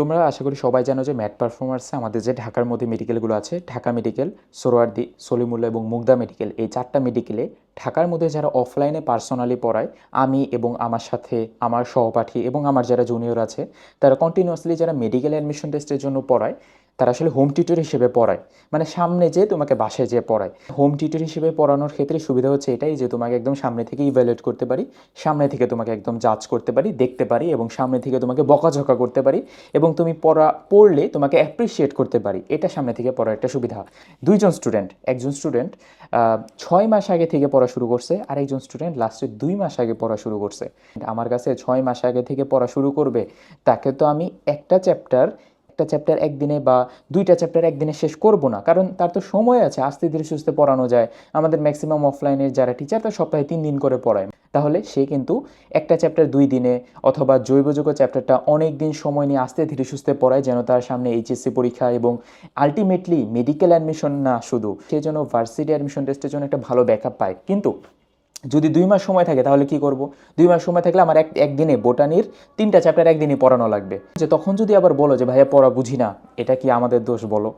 তোমরা আশা করি সবাই জানো যে ম্যাট পারফরমার্সে আমাদের যে ঢাকার মধ্যে মেডিকেলগুলো আছে, ঢাকা মেডিকেল, সোহরাওয়ার্দী, সলিমুল্লাহ এবং মুগদা মেডিকেল, এই 4টা মেডিকেলে ঢাকার মধ্যে যারা অফলাইনে পার্সোনালি পড়ায়, আমি এবং আমার সাথে আমার সহপাঠী এবং আমার যারা জুনিয়র আছে, তারা কন্টিনিউয়াসলি যারা মেডিকেল অ্যাডমিশন টেস্টের জন্য পড়ায়, তারা আসলে হোম টিউটর হিসেবে পড়ায়। মানে সামনে যে তোমাকে বাসায় যেয়ে পড়ায়। হোম টিউটর হিসেবে পড়ানোর ক্ষেত্রে সুবিধা হচ্ছে এটাই যে তোমাকে একদম সামনে থেকে ইভ্যালুয়েট করতে পারি, সামনে থেকে তোমাকে একদম জাজ করতে পারি, দেখতে পারি এবং সামনে থেকে তোমাকে বকাঝকা করতে পারি এবং তুমি পড়লে তোমাকে অ্যাপ্রিসিয়েট করতে পারি। এটা সামনে থেকে পড়ার একটা সুবিধা। একজন স্টুডেন্ট 6 মাস আগে থেকে পড়া শুরু করছে, আর একজন স্টুডেন্ট লাস্টের 2 মাস আগে পড়া শুরু করছে। আমার কাছে 6 মাস আগে থেকে পড়া শুরু করবে, তাকে তো আমি একটা চ্যাপ্টার একদিনে বা 2টা চ্যাপ্টার একদিনে শেষ করব না, কারণ তার তো সময় আছে, আস্তে ধীরে সুস্থে পড়ানো যায়। আমাদের ম্যাক্সিমাম অফলাইনের যারা টিচার, তার সপ্তাহে 3 দিন করে পড়ায়। তাহলে সে কিন্তু একটা চ্যাপ্টার 2 দিনে, অথবা জৈব যৌগ চ্যাপ্টারটা অনেক দিন সময় নিয়ে আস্তে ধীরে সুস্থে পড়ায়, যেন তার সামনে এইচএসসি পরীক্ষা এবং আলটিমেটলি মেডিকেল অ্যাডমিশন না শুধু, সে যেন ভার্সিটি অ্যাডমিশন টেস্টের জন্য একটা ভালো ব্যাকআপ পায়। কিন্তু যদি 2 মাস সময় থাকে তাহলে কি করব? 2 মাস সময় থাকলে আমার একদিনে বোটানির 3টা চ্যাপ্টার একদিনই পড়ানো লাগবে। যে তখন যদি আবার বলো যে ভাইয়া পড়া বুঝি না, এটা কি আমাদের দোষ বলো?